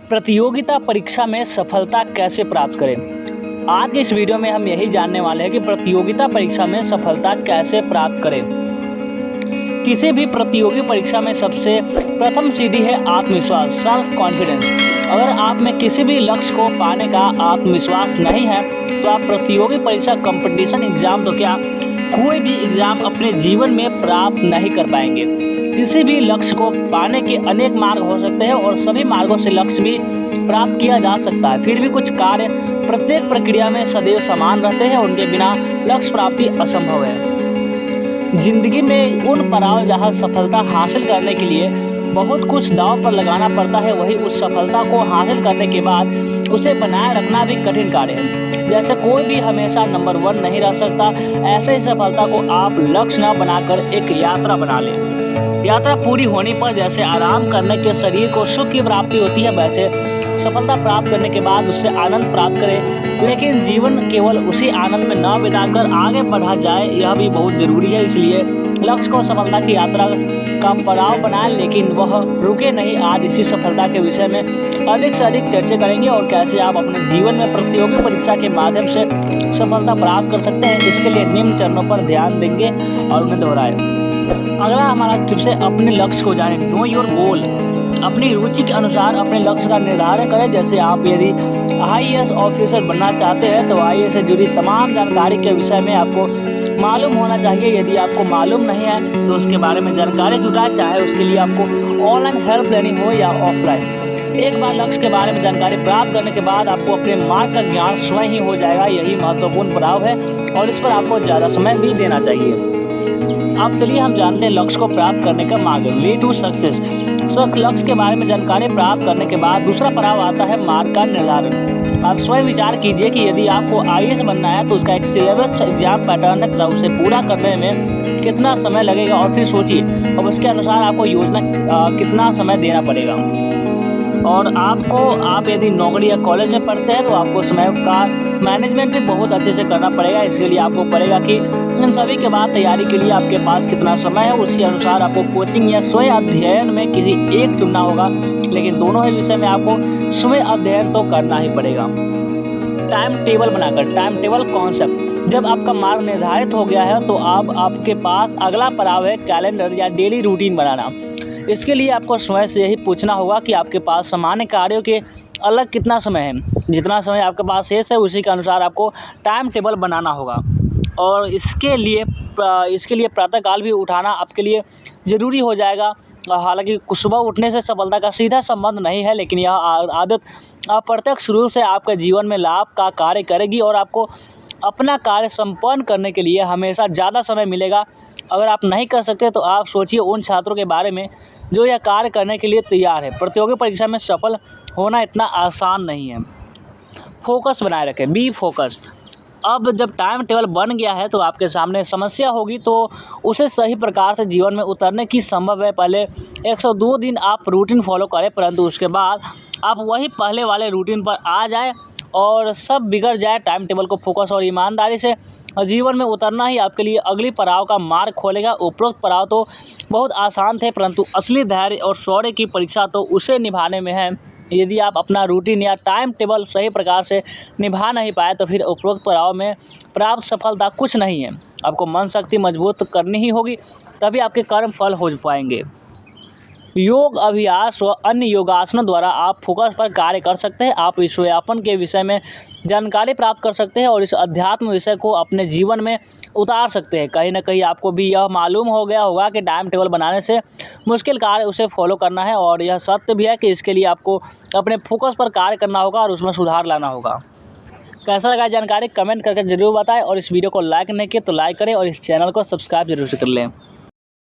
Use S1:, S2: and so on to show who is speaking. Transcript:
S1: प्रतियोगिता परीक्षा में सफलता कैसे प्राप्त करें। आज के इस वीडियो में हम यही जानने वाले हैं कि प्रतियोगिता परीक्षा में सफलता कैसे प्राप्त करें। किसी भी प्रतियोगी परीक्षा में सबसे प्रथम सीढ़ी है आत्मविश्वास, सेल्फ कॉन्फिडेंस। अगर आप में किसी भी लक्ष्य को पाने का आत्मविश्वास नहीं है तो आप प्रतियोगी परीक्षा, कंपटीशन एग्जाम तो क्या कोई भी एग्ज़ाम अपने जीवन में प्राप्त नहीं कर पाएंगे। किसी भी लक्ष्य को पाने के अनेक मार्ग हो सकते हैं और सभी मार्गों से लक्ष्य भी प्राप्त किया जा सकता है। फिर भी कुछ कार्य प्रत्येक प्रक्रिया में सदैव समान रहते हैं, उनके बिना लक्ष्य प्राप्ति असंभव है। जिंदगी में उन पड़ाव जहाँ सफलता हासिल करने के लिए बहुत कुछ दांव पर लगाना पड़ता है, वही उस सफलता को हासिल करने के बाद उसे बनाए रखना भी कठिन कार्य है। जैसे कोई भी हमेशा नंबर 1 नहीं रह सकता, ऐसे ही सफलता को आप लक्ष्य न बनाकर एक यात्रा बना लें। यात्रा पूरी होने पर जैसे आराम करने के शरीर को सुख की प्राप्ति होती है, वैसे सफलता प्राप्त करने के बाद उससे आनंद प्राप्त करें। लेकिन जीवन केवल उसी आनंद में न बिताकर आगे बढ़ा जाए, यह भी बहुत ज़रूरी है। इसलिए लक्ष्य को सफलता की यात्रा का पड़ाव बनाएं, लेकिन वह रुके नहीं। आज इसी सफलता के विषय में अधिक से अधिक चर्चा करेंगे और कैसे आप अपने जीवन में प्रतियोगी परीक्षा के माध्यम से सफलता प्राप्त कर सकते हैं। इसके लिए निम्न चरणों पर ध्यान देंगे और उन्हें दोहराएं। अगला हमारा टिप्स है अपने लक्ष्य को जानें, नो योर गोल। अपनी रुचि के अनुसार अपने लक्ष्य का निर्धारण करें। जैसे आप यदि IAS ऑफिसर बनना चाहते हैं तो IAS से जुड़ी तमाम जानकारी के विषय में आपको मालूम होना चाहिए। यदि आपको मालूम नहीं है तो उसके बारे में जानकारी जुटाएं, चाहे उसके लिए आपको ऑनलाइन हेल्प लेनी हो या ऑफलाइन। एक बार लक्ष्य के बारे में जानकारी प्राप्त करने के बाद आपको अपने मार्ग का ज्ञान स्वयं ही हो जाएगा। यही महत्वपूर्ण पड़ाव है और इस पर आपको ज़्यादा समय भी देना चाहिए। अब चलिए हम जानते हैं लक्ष्य को प्राप्त करने का मार्ग, वे टू सक्सेस। लक्ष्य के बारे में जानकारी प्राप्त करने के बाद दूसरा पड़ाव आता है मार्ग का निर्धारण। आप स्वयं विचार कीजिए कि यदि आपको IAS बनना है तो उसका एक सिलेबस एग्जाम पैटर्न है, तथा उसे पूरा करने में कितना समय लगेगा, और फिर सोचिए और उसके अनुसार आपको योजना कितना समय देना पड़ेगा। और आप यदि नौकरी या कॉलेज में पढ़ते हैं तो आपको समय का मैनेजमेंट भी बहुत अच्छे से करना पड़ेगा। इसके लिए आपको पड़ेगा कि इन सभी के बाद तैयारी के लिए आपके पास कितना समय है, उसी अनुसार आपको कोचिंग या स्वयं अध्ययन में किसी एक चुनना होगा। लेकिन दोनों ही विषय में आपको स्वयं अध्ययन तो करना ही पड़ेगा। टाइम टेबल बनाकर, टाइम टेबल कॉन्सेप्ट। जब आपका मार्ग निर्धारित हो गया है तो आपके पास अगला पड़ाव है कैलेंडर या डेली रूटीन बनाना। इसके लिए आपको स्वयं से यही पूछना होगा कि आपके पास सामान्य कार्यों के अलग कितना समय है। जितना समय आपके पास शेष है उसी के अनुसार आपको टाइम टेबल बनाना होगा। और इसके लिए प्रातःकाल भी उठाना आपके लिए ज़रूरी हो जाएगा। हालांकि सुबह उठने से सफलता का सीधा संबंध नहीं है, लेकिन यह आदत अप्रत्यक्ष रूप से आपके जीवन में लाभ का कार्य करेगी और आपको अपना कार्य संपन्न करने के लिए हमेशा ज़्यादा समय मिलेगा। अगर आप नहीं कर सकते तो आप सोचिए उन छात्रों के बारे में जो यह कार्य करने के लिए तैयार है। प्रतियोगी परीक्षा में सफल होना इतना आसान नहीं है। फोकस बनाए रखें, बी फोकस्ड। अब जब टाइम टेबल बन गया है तो आपके सामने समस्या होगी तो उसे सही प्रकार से जीवन में उतरने की संभव है। पहले 102 दिन आप रूटीन फॉलो करें, परंतु उसके बाद आप वही पहले वाले रूटीन पर आ जाए और सब बिगड़ जाए। टाइम टेबल को फोकस और ईमानदारी से जीवन में उतरना ही आपके लिए अगली पड़ाव का मार्ग खोलेगा। उपरोक्त पड़ाव तो बहुत आसान थे, परंतु असली धैर्य और शौर्य की परीक्षा तो उसे निभाने में है। यदि आप अपना रूटीन या टाइम टेबल सही प्रकार से निभा नहीं पाए तो फिर उपरोक्त पड़ाव में प्राप्त सफलता कुछ नहीं है। आपको मन शक्ति मजबूत करनी ही होगी, तभी आपके कर्म फल हो पाएंगे। योग अभ्यास व अन्य योगासनों द्वारा आप फोकस पर कार्य कर सकते हैं। आप विश्वव्यापन के विषय में जानकारी प्राप्त कर सकते हैं और इस अध्यात्म विषय को अपने जीवन में उतार सकते हैं। कहीं ना कहीं आपको भी यह मालूम हो गया होगा कि टाइम टेबल बनाने से मुश्किल कार्य उसे फॉलो करना है, और यह सत्य भी है कि इसके लिए आपको अपने फोकस पर कार्य करना होगा और उसमें सुधार लाना होगा। कैसा लगा जानकारी कमेंट करके ज़रूर बताएं, और इस वीडियो को लाइक नहीं किया तो लाइक करें और इस चैनल को सब्सक्राइब जरूर से कर लें।